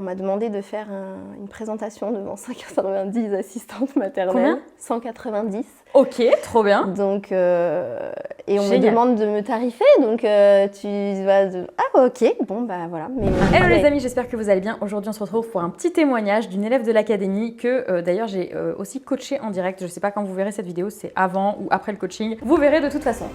m'a demandé de faire une présentation devant 190 assistantes maternelles. Combien ? 190. Ok, trop bien. Donc, et on me Génial. demande de me tarifer, donc tu vas Ah ok, bon bah voilà. Mais, Hello les amis, j'espère que vous allez bien. Aujourd'hui on se retrouve pour un petit témoignage d'une élève de l'académie que d'ailleurs j'ai aussi coachée en direct. Je ne sais pas quand vous verrez cette vidéo, c'est avant ou après le coaching. Vous verrez de toute façon.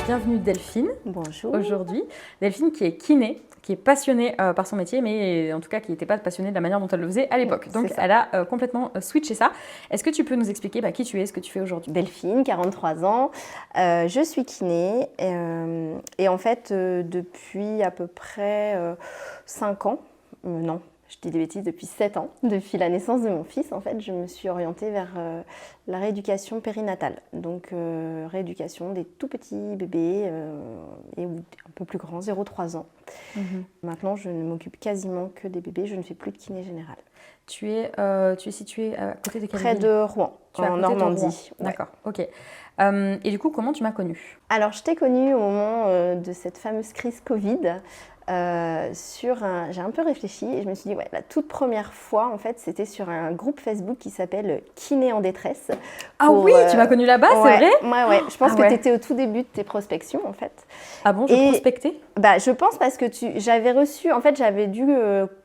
Bienvenue Delphine. Bonjour. Aujourd'hui, Delphine qui est kiné, qui est passionnée par son métier, mais en tout cas qui n'était pas passionnée de la manière dont elle le faisait à l'époque. Donc elle a complètement switché ça. Est-ce que tu peux nous expliquer qui tu es, ce que tu fais aujourd'hui ? Delphine, 43 ans, je suis kiné et en fait depuis à peu près 5 ans, non. Je dis des bêtises, depuis 7 ans, depuis la naissance de mon fils, en fait, je me suis orientée vers la rééducation périnatale. Donc, rééducation des tout petits bébés et un peu plus grands, 0-3 ans. Maintenant, je ne m'occupe quasiment que des bébés, je ne fais plus de kiné générale. Tu es située à côté de quelle Près ville ? de Rouen, en Normandie. Ouais. D'accord, ok. Et du coup, comment tu m'as connue ? Alors, je t'ai connue au moment de cette fameuse crise Covid. J'ai un peu réfléchi et je me suis dit, ouais, la toute première fois, en fait, c'était sur un groupe Facebook qui s'appelle Kiné en détresse. Ah oui, tu m'as connue là-bas, ouais, c'est vrai ? Ouais. Je pense que tu étais au tout début de tes prospections, en fait. Ah bon, je prospectais ? Bah, je pense parce que j'avais reçu, en fait, j'avais dû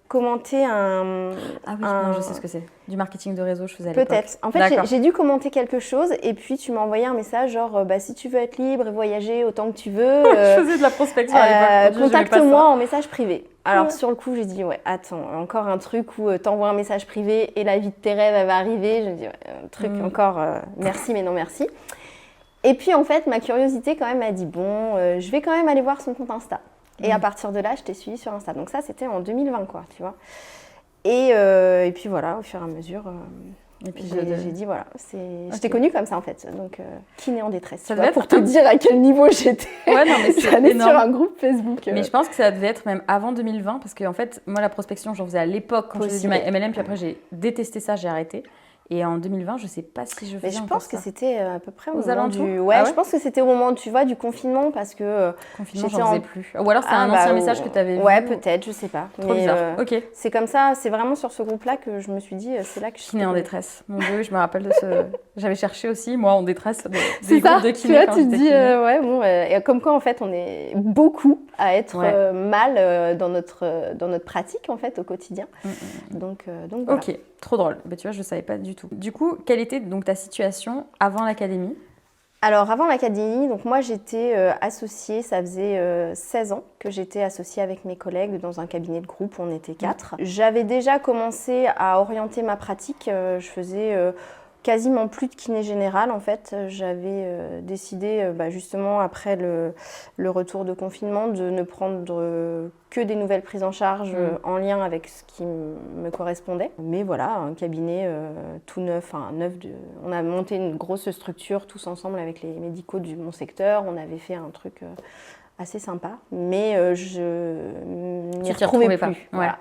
commenter un... Ah oui, non, je sais ce que c'est. Du marketing de réseau, je faisais à l'époque. Peut-être. En fait, j'ai dû commenter quelque chose et puis tu m'as envoyé un message genre si tu veux être libre et voyager autant que tu veux. Je faisais de la prospection à l'époque. Contacte-moi en message privé. Alors sur le coup, j'ai dit ouais, attends, encore un truc où t'envoies un message privé et la vie de tes rêves elle va arriver. Je me dis ouais, un truc encore merci mais non merci. Et puis en fait, ma curiosité quand même m'a dit bon, je vais quand même aller voir son compte Insta. Et à partir de là, je t'ai suivi sur Insta. Donc ça, c'était en 2020 quoi, tu vois. Et puis voilà, au fur et à mesure, j'ai dit voilà, je t'ai connue comme ça en fait, donc kiné en détresse. Ça devait pour te dire à quel niveau j'étais. Ouais, non mais c'est j'allais sur un groupe Facebook. Mais je pense que ça devait être même avant 2020 parce que en fait, moi la prospection, j'en faisais à l'époque quand je faisais du MLM, puis après j'ai détesté ça, j'ai arrêté. Et en 2020, je sais pas si je faisais. Mais je pense que c'était à peu près aux alentours. Ouais, je pense que c'était au moment, tu vois, du confinement parce que confinement, j'en faisais plus. Ou alors c'est un ancien message que tu avais vu. Ouais, peut-être, je sais pas. Trop bizarre. Ok. C'est comme ça, c'est vraiment sur ce groupe-là que je me suis dit, c'est là que je suis. Kiné en détresse. Mon Dieu, je me rappelle de ce. J'avais cherché aussi, moi, en détresse, des groupes de kiné. Tu te dis, ouais, bon, et comme quoi en fait, on est beaucoup à être mal dans notre pratique en fait au quotidien. Donc voilà. Ok. Trop drôle. Bah, tu vois, je ne savais pas du tout. Du coup, quelle était donc ta situation avant l'académie ? Alors, avant l'académie, donc moi j'étais associée, ça faisait 16 ans que j'étais associée avec mes collègues dans un cabinet de groupe, on était 4. J'avais déjà commencé à orienter ma pratique, je faisais quasiment plus de kiné générale en fait. J'avais décidé justement après le retour de confinement de ne prendre que des nouvelles prises en charge en lien avec ce qui me correspondait. Mais voilà, un cabinet tout neuf, on a monté une grosse structure tous ensemble avec les médicaux de mon secteur. On avait fait un truc assez sympa, mais je n'y retrouvais plus. Ouais. Voilà.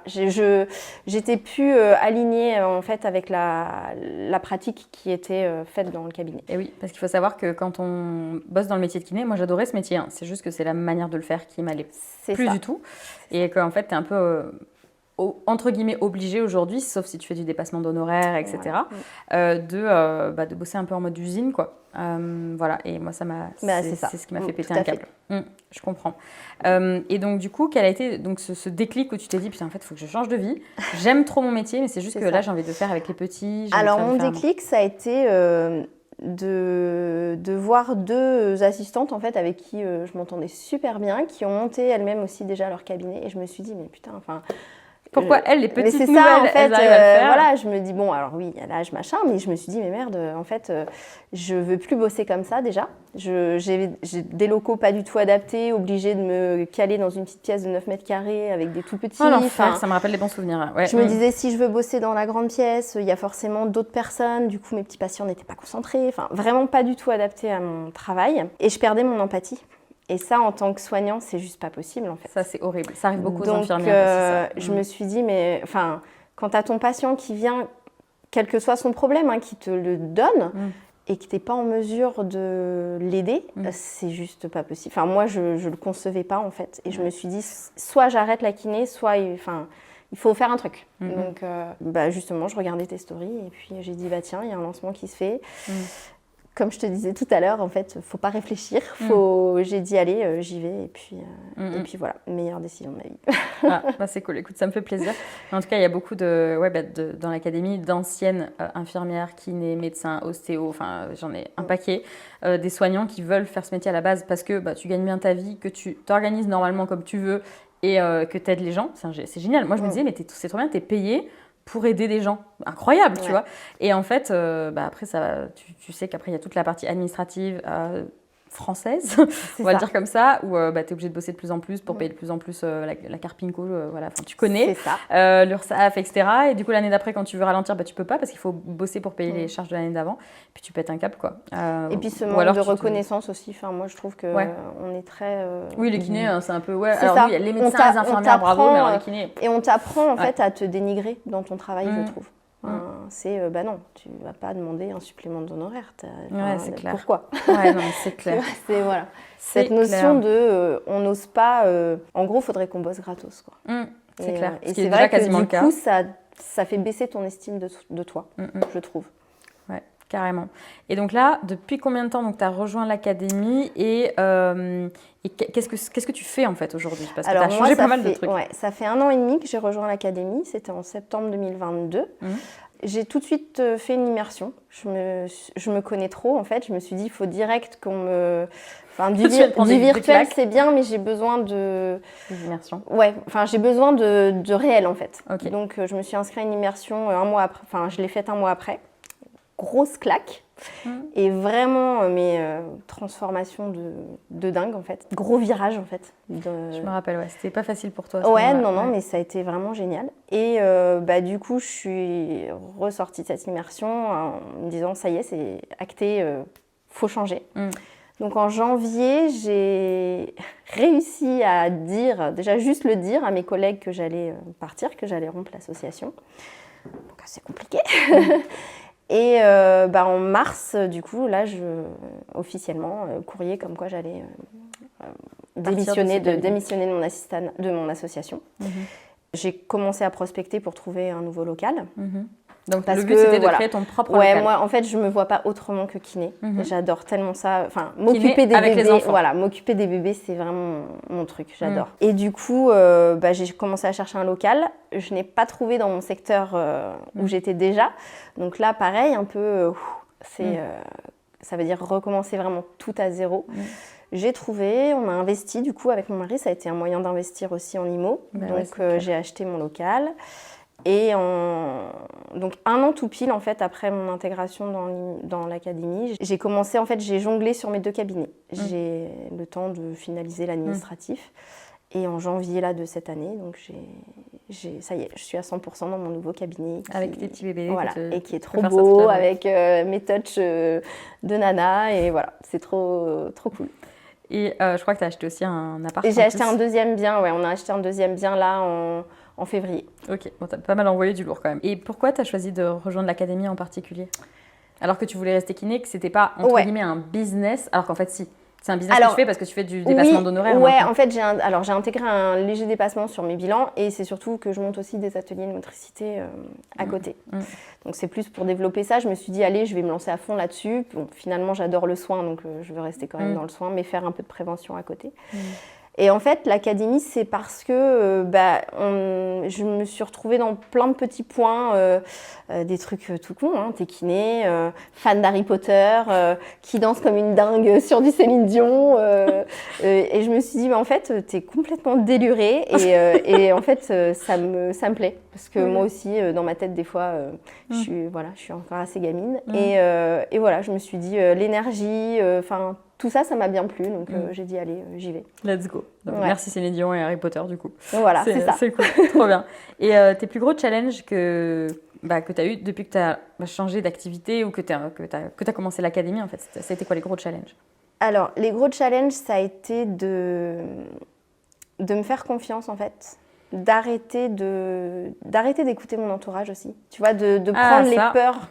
J'étais plus alignée en fait avec la pratique qui était faite dans le cabinet. Et oui, parce qu'il faut savoir que quand on bosse dans le métier de kiné, moi j'adorais ce métier, c'est juste que c'est la manière de le faire qui m'allait plus du tout. Et qu'en fait, tu es un peu entre guillemets obligé aujourd'hui, sauf si tu fais du dépassement d'honoraires, etc., de bosser un peu en mode usine, quoi. Voilà, et moi, c'est ce qui m'a fait péter un câble. Je comprends. Et donc, du coup, quel a été donc, ce déclic où tu t'es dit, putain, en fait, il faut que je change de vie. J'aime trop mon métier, mais c'est juste que là, j'ai envie de le faire avec les petits. Alors, mon déclic, ça a été de voir 2 assistantes, en fait, avec qui je m'entendais super bien, qui ont monté elles-mêmes aussi déjà leur cabinet. Et je me suis dit, mais putain, enfin... Pourquoi elles, les petites nouvelles, ça, en fait, elles arrivent à le faire. Voilà, je me dis, bon, alors oui, il y a l'âge, machin, mais je me suis dit, mais merde, en fait, je veux plus bosser comme ça, déjà. J'ai des locaux pas du tout adaptés, obligée de me caler dans une petite pièce de 9 mètres carrés avec des tout petits. Oh l'enfer, ça me rappelle les bons souvenirs. Ouais. Je me disais, si je veux bosser dans la grande pièce, il y a forcément d'autres personnes, du coup, mes petits patients n'étaient pas concentrés, enfin, vraiment pas du tout adaptés à mon travail. Et je perdais mon empathie. Et ça, en tant que soignant, c'est juste pas possible, en fait. Ça, c'est horrible. Ça arrive beaucoup aux Donc, infirmières. je me suis dit, mais enfin, quand tu as ton patient qui vient, quel que soit son problème, hein, qui te le donne et que tu n'es pas en mesure de l'aider, c'est juste pas possible. Enfin, moi, je ne le concevais pas, en fait. Et je me suis dit, soit j'arrête la kiné, soit il faut faire un truc. Donc, justement, je regardais tes stories et puis j'ai dit, tiens, il y a un lancement qui se fait. Comme je te disais tout à l'heure, en fait, il ne faut pas réfléchir. J'ai dit, allez, j'y vais. Et puis voilà, meilleure décision de ma vie. C'est cool. Écoute, ça me fait plaisir. En tout cas, il y a beaucoup dans l'académie d'anciennes infirmières, kinés, médecins, ostéos, enfin, j'en ai un paquet, des soignants qui veulent faire ce métier à la base parce que tu gagnes bien ta vie, que tu t'organises normalement comme tu veux et que tu aides les gens. C'est génial. Moi, je me disais, mais c'est trop bien, tu es payé pour aider des gens. Incroyable, tu vois. Et en fait, après, tu sais qu'après, il y a toute la partie administrative française, on va le dire comme ça, où tu es obligé de bosser de plus en plus pour payer de plus en plus la Carpinco, voilà, enfin, tu connais, l'URSSAF, etc. Et du coup, l'année d'après, quand tu veux ralentir, tu peux pas parce qu'il faut bosser pour payer les charges de l'année d'avant. Puis tu pètes un câble, quoi. Et puis ce manque de reconnaissance aussi. Enfin, moi, je trouve qu'on est très... Oui, les kinés, c'est un peu... Alors, oui, les médecins, les infirmières, bravo, mais alors les kinés... Et on t'apprend, en fait, à te dénigrer dans ton travail, je trouve. C'est non, tu vas pas demander un supplément d'honoraire. C'est clair. Pourquoi? Non, c'est clair. C'est voilà. Cette notion de on n'ose pas. En gros, il faudrait qu'on bosse gratos, quoi. C'est clair. Et c'est vrai que du coup, ça fait baisser ton estime de toi, je trouve. Ouais, carrément. Et donc là, depuis combien de temps tu as rejoint l'académie et qu'est-ce que tu fais en fait aujourd'hui? Parce que tu as changé pas mal de trucs. Ouais, ça fait 1 an et demi que j'ai rejoint l'académie, c'était en septembre 2022. J'ai tout de suite fait une immersion. Je me connais trop en fait. Je me suis dit, il faut direct qu'on me... Enfin, du virtuel, c'est bien, mais j'ai besoin de... D'immersion. Ouais, enfin, j'ai besoin de réel en fait. Okay. Donc, je me suis inscrite à une immersion 1 mois après. Enfin, je l'ai faite 1 mois après. Grosse claque. Et vraiment, transformation de dingue en fait. Gros virage en fait. Je me rappelle, c'était pas facile pour toi. Non, mais ça a été vraiment génial. Et du coup, je suis ressortie de cette immersion en me disant, ça y est, c'est acté, faut changer. Donc en janvier, j'ai réussi à dire, déjà juste le dire à mes collègues que j'allais partir, que j'allais rompre l'association. Donc c'est compliqué. Et en mars, du coup, là, officiellement, courrier comme quoi j'allais démissionner de mon association. J'ai commencé à prospecter pour trouver un nouveau local. Donc le but, c'était de créer ton propre local. Moi, en fait, je ne me vois pas autrement que kiné. J'adore tellement ça. Enfin, m'occuper des bébés, les enfants. Voilà, m'occuper des bébés, c'est vraiment mon truc. J'adore. Et du coup, j'ai commencé à chercher un local. Je n'ai pas trouvé dans mon secteur où j'étais déjà. Donc là, pareil, un peu, ça veut dire recommencer vraiment tout à zéro. J'ai trouvé, on a investi du coup avec mon mari. Ça a été un moyen d'investir aussi en IMO. Donc j'ai acheté mon local. Et donc 1 an tout pile en fait après mon intégration dans l'académie, j'ai commencé en fait, j'ai jonglé sur mes 2 cabinets. J'ai le temps de finaliser l'administratif. Et en janvier là de cette année, donc ça y est, je suis à 100% dans mon nouveau cabinet. Avec tes petits bébés. Voilà, et qui est trop beau, avec mes touchs de nana, et voilà, c'est trop cool. Et je crois que tu as acheté aussi un appart. Et j'ai acheté un deuxième bien, on a acheté un deuxième bien là en février. Ok, bon, t'as pas mal envoyé du lourd quand même. Et pourquoi t'as choisi de rejoindre l'académie en particulier? Alors que tu voulais rester kiné, que c'était pas entre guillemets un business, alors qu'en fait si. C'est un business que tu fais parce que tu fais du dépassement d'honoraires. Ouais, en fait, j'ai intégré un léger dépassement sur mes bilans et c'est surtout que je monte aussi des ateliers de motricité à côté. Donc c'est plus pour développer ça. Je me suis dit, allez, je vais me lancer à fond là-dessus. Bon, finalement, j'adore le soin, donc je veux rester quand même dans le soin, mais faire un peu de prévention à côté. Et en fait, l'académie, c'est parce que je me suis retrouvée dans plein de petits points, des trucs tout cons, t'es kiné, fan d'Harry Potter, qui danse comme une dingue sur du Céline Dion. Et je me suis dit, en fait, t'es complètement délurée. Et en fait, ça me plaît. Parce que moi aussi, dans ma tête, des fois, je suis encore assez gamine. Et voilà, je me suis dit, l'énergie, tout ça, ça m'a bien plu, donc j'ai dit, allez, j'y vais. Let's go. Donc, merci Céline Dion et Harry Potter, du coup. Voilà, c'est ça. C'est cool, trop bien. Et tes plus gros challenges que tu as eu depuis que tu as changé d'activité ou que tu as commencé l'académie, en fait, c'était quoi les gros challenges? Alors, les gros challenges, ça a été de me faire confiance, en fait. D'arrêter d'écouter mon entourage aussi. Tu vois, de prendre les peurs.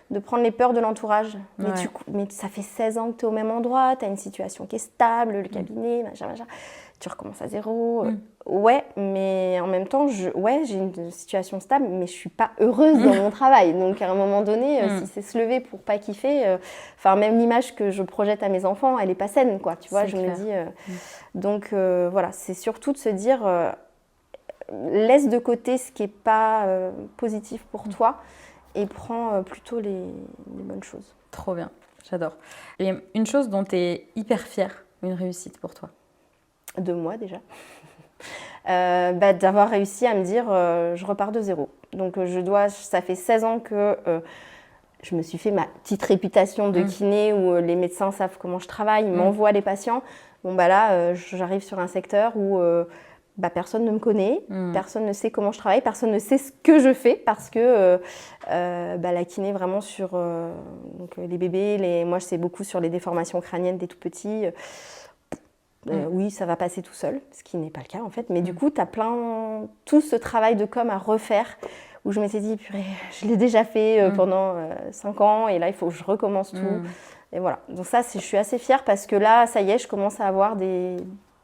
De prendre les peurs de l'entourage. Mais, mais ça fait 16 ans que tu es au même endroit, tu as une situation qui est stable, le cabinet, machin. Tu recommences à zéro. Ouais, mais en même temps, j'ai une situation stable, mais je suis pas heureuse dans mon travail. Donc, à un moment donné, si c'est se lever pour pas kiffer, même l'image que je projette à mes enfants, elle est pas saine, quoi. Tu vois, je me dis... Donc, voilà, c'est surtout de se dire... laisse de côté ce qui n'est pas positif pour toi et prends plutôt les bonnes choses. Trop bien, j'adore. Et une chose dont tu es hyper fière, une réussite pour toi? De moi déjà. D'avoir réussi à me dire je repars de zéro. Donc ça fait 16 ans que je me suis fait ma petite réputation de kiné où les médecins savent comment je travaille, ils m'envoient les patients. Bon là, j'arrive sur un secteur où personne ne me connaît, personne ne sait comment je travaille, personne ne sait ce que je fais parce que la kiné vraiment sur donc, les bébés, moi je sais beaucoup sur les déformations crâniennes des tout petits. Oui, ça va passer tout seul, ce qui n'est pas le cas en fait. Mais du coup, tu as tout ce travail de com à refaire où je m'étais dit, purée, je l'ai déjà fait pendant 5 ans et là, il faut que je recommence tout. Et voilà. Donc ça, je suis assez fière parce que là, ça y est, je commence à avoir des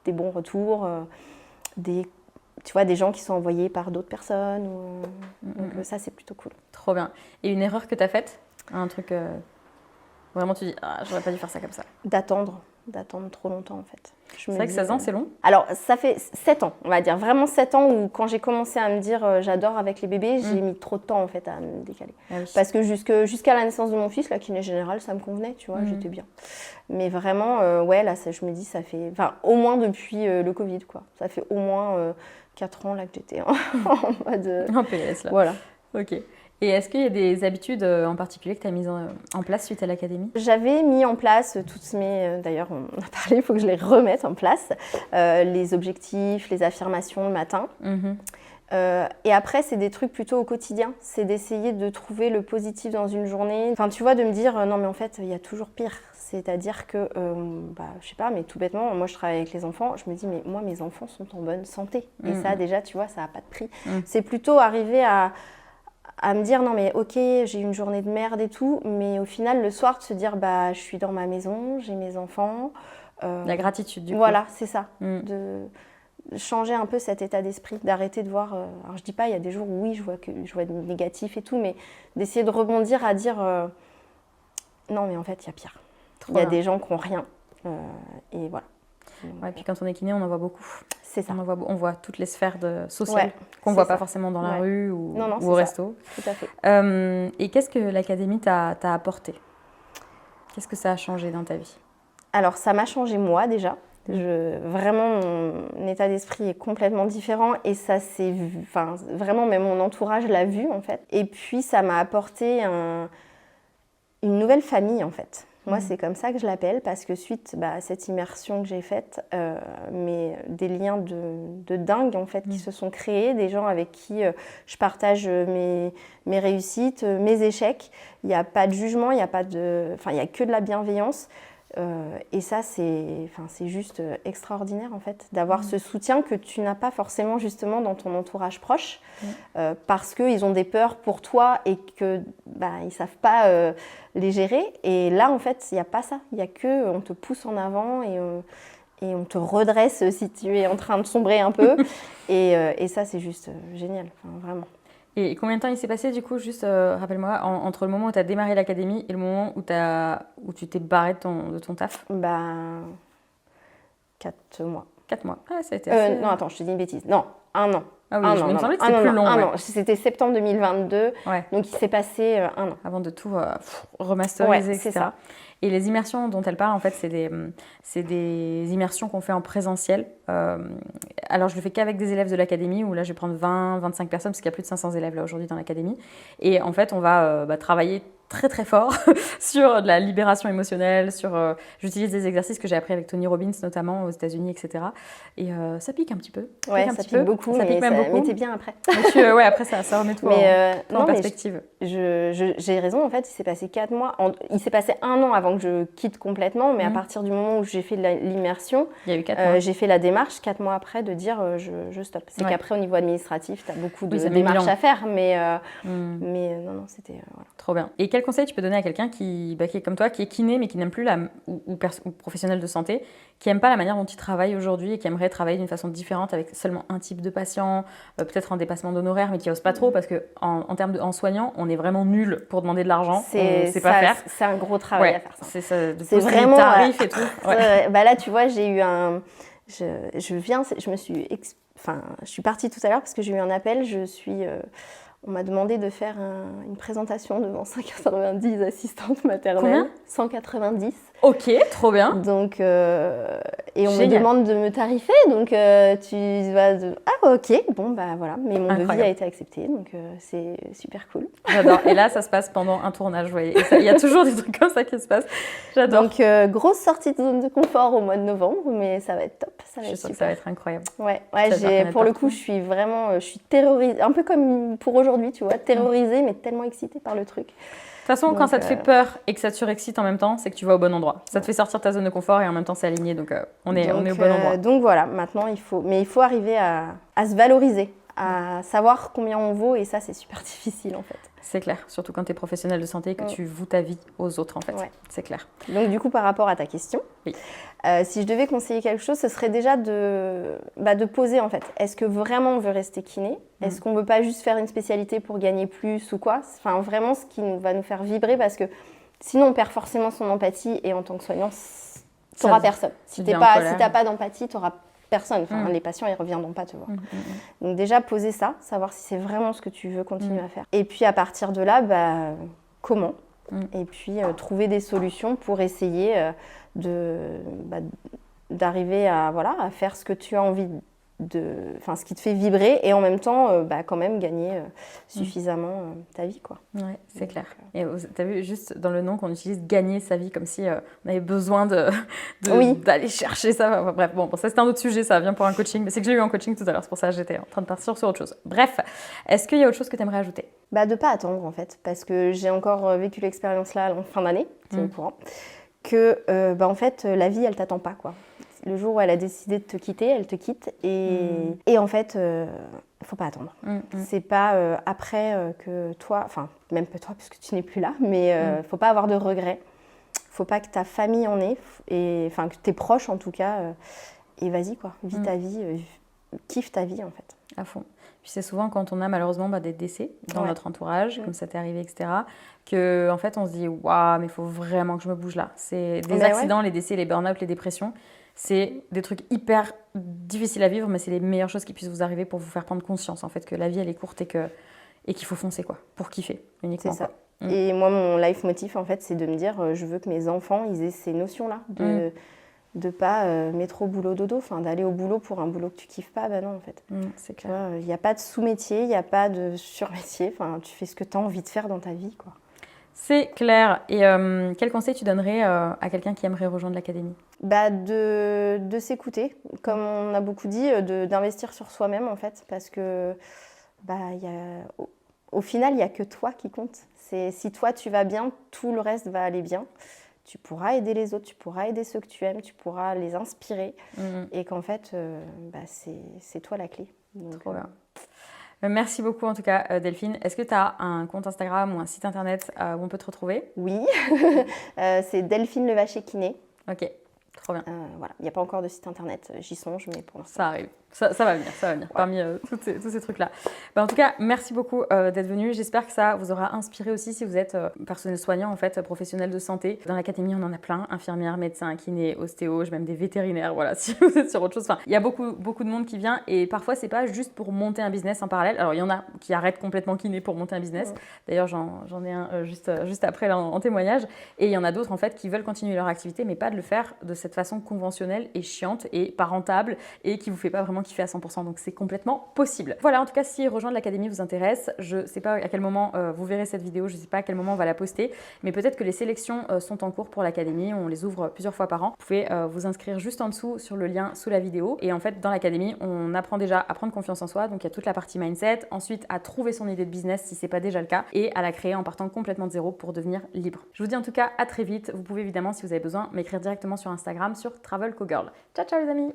bons retours, des gens qui sont envoyés par d'autres personnes. Donc ça, c'est plutôt cool. Trop bien. Et une erreur que tu as faite? Un truc, vraiment tu dis, j'aurais pas dû faire ça comme ça. D'attendre trop longtemps en fait. C'est vrai que 16 ans, c'est long. Alors, ça fait 7 ans, on va dire. Vraiment 7 ans où quand j'ai commencé à me dire j'adore avec les bébés, j'ai mis trop de temps en fait à me décaler. Parce que jusqu'à la naissance de mon fils, la kiné générale, ça me convenait, tu vois, j'étais bien. Mais vraiment, là, je me dis, ça fait... Enfin, au moins depuis le Covid, quoi. Ça fait au moins 4 ans là que j'étais en mode... En PLS, là. Voilà. Ok. Et est-ce qu'il y a des habitudes en particulier que tu as mises en place suite à l'académie? J'avais mis en place toutes mes... D'ailleurs, on a parlé, il faut que je les remette en place. Les objectifs, les affirmations le matin. Et après, c'est des trucs plutôt au quotidien. C'est d'essayer de trouver le positif dans une journée. Enfin, tu vois, de me dire, non mais en fait, il y a toujours pire. C'est-à-dire que, je sais pas, mais tout bêtement, moi je travaille avec les enfants, je me dis, mais moi mes enfants sont en bonne santé. Et ça, déjà, tu vois, ça n'a pas de prix. C'est plutôt arriver à me dire non mais ok, j'ai une journée de merde et tout, mais au final le soir de se dire je suis dans ma maison, j'ai mes enfants. La gratitude du coup. Voilà, c'est ça. De changer un peu cet état d'esprit, d'arrêter de voir... alors je dis pas, il y a des jours où oui, je vois du négatif et tout, mais d'essayer de rebondir à dire non mais en fait il y a pire. Il y a des gens qui n'ont rien. Et voilà. Ouais, et puis quand on est kiné, on en voit beaucoup. C'est ça. On voit toutes les sphères sociales qu'on ne voit pas forcément dans la rue ou au resto. Tout à fait. Et qu'est-ce que l'académie t'a apporté? Qu'est-ce que ça a changé dans ta vie? Alors, ça m'a changé moi déjà. Vraiment, mon état d'esprit est complètement différent et ça s'est vu. Enfin, vraiment, même mon entourage l'a vu en fait. Et puis, ça m'a apporté une nouvelle famille en fait. Moi, c'est comme ça que je l'appelle parce que suite à cette immersion que j'ai faite, mais des liens de dingue en fait qui se sont créés, des gens avec qui je partage mes réussites, mes échecs. Il n'y a pas de jugement, il n'y a que de la bienveillance. Et ça, c'est juste extraordinaire en fait, d'avoir ce soutien que tu n'as pas forcément justement dans ton entourage proche, parce qu'ils ont des peurs pour toi et que ils savent pas les gérer. Et là, en fait, il n'y a pas ça. Il y a que on te pousse en avant et on te redresse si tu es en train de sombrer un peu. Et ça, c'est juste génial, vraiment. Et combien de temps il s'est passé du coup, juste rappelle-moi, entre le moment où tu as démarré l'académie et le moment où tu t'es barrée de ton taf? 4 mois. 4 mois. Ah, ça a été assez... Non, attends, je te dis une bêtise. Non, 1 an. Ah oui, je me semblais que c'était plus long. C'était septembre 2022, donc il s'est passé 1 an. Avant de tout remasteriser, etc. C'est ça. Et les immersions dont elle parle, en fait, c'est des immersions qu'on fait en présentiel. Alors, je le fais qu'avec des élèves de l'académie, où là, je vais prendre 20-25 personnes, parce qu'il y a plus de 500 élèves là aujourd'hui dans l'académie. Et en fait, on va travailler très très fort sur de la libération émotionnelle, j'utilise des exercices que j'ai appris avec Tony Robbins notamment aux États-Unis, etc. Et ça pique un petit peu. Ouais, ça pique beaucoup, ça pique même beaucoup. Mais t'es bien après. Ouais, après ça remet tout en perspective. J'ai raison, en fait, il s'est passé 4 mois. Il s'est passé 1 an avant que je quitte complètement, mais à partir du moment où j'ai fait l'immersion, il y a eu 4 mois. J'ai fait la démarche 4 mois après de dire je stoppe. C'est qu'après, au niveau administratif, t'as beaucoup de démarches à faire, mais non, c'était... Voilà. Trop bien. Et quel conseil tu peux donner à quelqu'un qui est comme toi, qui est kiné, mais qui n'aime plus ou professionnel de santé, qui n'aime pas la manière dont il travaille aujourd'hui et qui aimerait travailler d'une façon différente avec seulement un type de patient, peut-être en dépassement d'honoraires, mais qui n'ose pas trop parce qu'en termes en soignant, on est vraiment nul pour demander de l'argent. On ne sait pas faire. C'est un gros travail à faire ça. C'est ça, c'est vraiment tarifs et tout. Bah là, tu vois, j'ai eu je suis partie tout à l'heure parce que j'ai eu un appel. On m'a demandé de faire une présentation devant 190 assistantes maternelles. Combien ? 190. Ok, trop bien. Donc, et on me demande de me tarifer, donc tu vas ah ok, bon bah voilà, mais mon devis a été accepté, donc c'est super cool. J'adore. Et là, ça se passe pendant un tournage, vous voyez. Il y a toujours des trucs comme ça qui se passent. J'adore. Donc grosse sortie de zone de confort au mois de novembre, mais ça va être top, ça va être super. Ça va être incroyable. Ouais, pour le coup, je suis terrorisée, un peu comme pour aujourd'hui, tu vois, terrorisée, mais tellement excitée par le truc. De toute façon, quand ça te fait peur et que ça te surexcite en même temps, c'est que tu vas au bon endroit. Ça te fait sortir de ta zone de confort et en même temps c'est aligné, donc on est au bon endroit. Donc voilà, maintenant il faut arriver à se valoriser, à savoir combien on vaut, et ça c'est super difficile en fait. C'est clair, surtout quand tu es professionnel de santé et que tu voues ta vie aux autres en fait, c'est clair. Donc du coup, par rapport à ta question, si je devais conseiller quelque chose, ce serait déjà de poser en fait. Est-ce que vraiment on veut rester kiné ? Est-ce qu'on ne veut pas juste faire une spécialité pour gagner plus ou quoi ? Enfin vraiment ce qui va nous faire vibrer, parce que sinon on perd forcément son empathie, et en tant que soignant, tu n'auras personne. Si tu n'as pas d'empathie, tu n'auras personne. Enfin, les patients, ils ne reviendront pas te voir. Donc déjà, poser ça, savoir si c'est vraiment ce que tu veux continuer à faire. Et puis à partir de là, comment ? Et puis trouver des solutions pour essayer d'arriver à faire ce que tu as envie ce qui te fait vibrer, et en même temps quand même gagner suffisamment ta vie, quoi. Ouais, c'est clair. Et tu as vu juste dans le nom qu'on utilise gagner sa vie, comme si on avait besoin d'aller chercher ça. Enfin, bref, bon, ça c'est un autre sujet, ça vient pour un coaching, mais c'est que j'ai eu un coaching tout à l'heure, c'est pour ça que j'étais en train de partir sur autre chose. Bref, est-ce qu'il y a autre chose que tu aimerais ajouter ? De pas attendre en fait, parce que j'ai encore vécu l'expérience là en fin d'année, tu es au courant, que en fait la vie elle t'attend pas, quoi. Le jour où elle a décidé de te quitter, elle te quitte, et en fait, faut pas attendre. C'est pas après que toi, enfin même pas toi puisque tu n'es plus là, mais faut pas avoir de regrets. Faut pas que ta famille en ait, et enfin que tes proches en tout cas, et vas-y quoi, vis ta vie, kiffe ta vie en fait. À fond. Puis c'est souvent quand on a malheureusement des décès dans notre entourage, comme ça t'est arrivé, etc., que en fait on se dit waouh, mais il faut vraiment que je me bouge là. C'est des accidents, les décès, les burn-out, les dépressions. C'est des trucs hyper difficiles à vivre, mais c'est les meilleures choses qui puissent vous arriver pour vous faire prendre conscience en fait que la vie elle est courte et qu'il faut foncer quoi, pour kiffer uniquement. C'est ça. Et moi mon life motif en fait c'est de me dire je veux que mes enfants ils aient ces notions là de pas métro boulot dodo, enfin d'aller au boulot pour un boulot que tu kiffes pas, non en fait. C'est clair. Il n'y a pas de sous-métier, il n'y a pas de sur-métier, enfin tu fais ce que tu as envie de faire dans ta vie, quoi. C'est clair. Et quel conseil tu donnerais à quelqu'un qui aimerait rejoindre l'académie ? De s'écouter, comme on a beaucoup dit, d'investir sur soi-même en fait, parce que au final, il n'y a que toi qui compte. Si toi tu vas bien, tout le reste va aller bien. Tu pourras aider les autres, tu pourras aider ceux que tu aimes, tu pourras les inspirer, et qu'en fait, c'est toi la clé. Donc, trop bien. Merci beaucoup en tout cas Delphine. Est-ce que tu as un compte Instagram ou un site internet où on peut te retrouver ? Oui, c'est Delphine Levaché Kiné. Ok, trop bien. Voilà, il n'y a pas encore de site internet, j'y songe, mais pour l'instant. Ça arrive, ça va venir parmi tous ces trucs-là. En tout cas, merci beaucoup d'être venu. J'espère que ça vous aura inspiré aussi si vous êtes personnel soignant, en fait, professionnel de santé. Dans l'académie, on en a plein, infirmières, médecins, kinés, ostéos, même des vétérinaires, voilà, si vous êtes sur autre chose. Enfin, il y a beaucoup de monde qui vient, et parfois, c'est pas juste pour monter un business en parallèle. Alors, il y en a qui arrêtent complètement kiné pour monter un business. D'ailleurs, j'en ai un juste après là, en témoignage. Et il y en a d'autres, en fait, qui veulent continuer leur activité, mais pas de le faire de cette façon conventionnelle et chiante et pas rentable, et qui vous fait pas vraiment kiffer à 100%, donc c'est complètement possible. Voilà, en tout cas, si rejoindre l'académie vous intéresse, je sais pas à quel moment vous verrez cette vidéo, je sais pas à quel moment on va la poster, mais peut-être que les sélections sont en cours pour l'académie, on les ouvre plusieurs fois par an. Vous pouvez vous inscrire juste en dessous sur le lien sous la vidéo. Et en fait, dans l'académie, on apprend déjà à prendre confiance en soi, donc il y a toute la partie mindset, ensuite à trouver son idée de business si c'est pas déjà le cas, et à la créer en partant complètement de zéro pour devenir libre. Je vous dis en tout cas à très vite. Vous pouvez évidemment, si vous avez besoin, m'écrire directement sur Instagram sur Travel Co Girl. Ciao ciao les amis!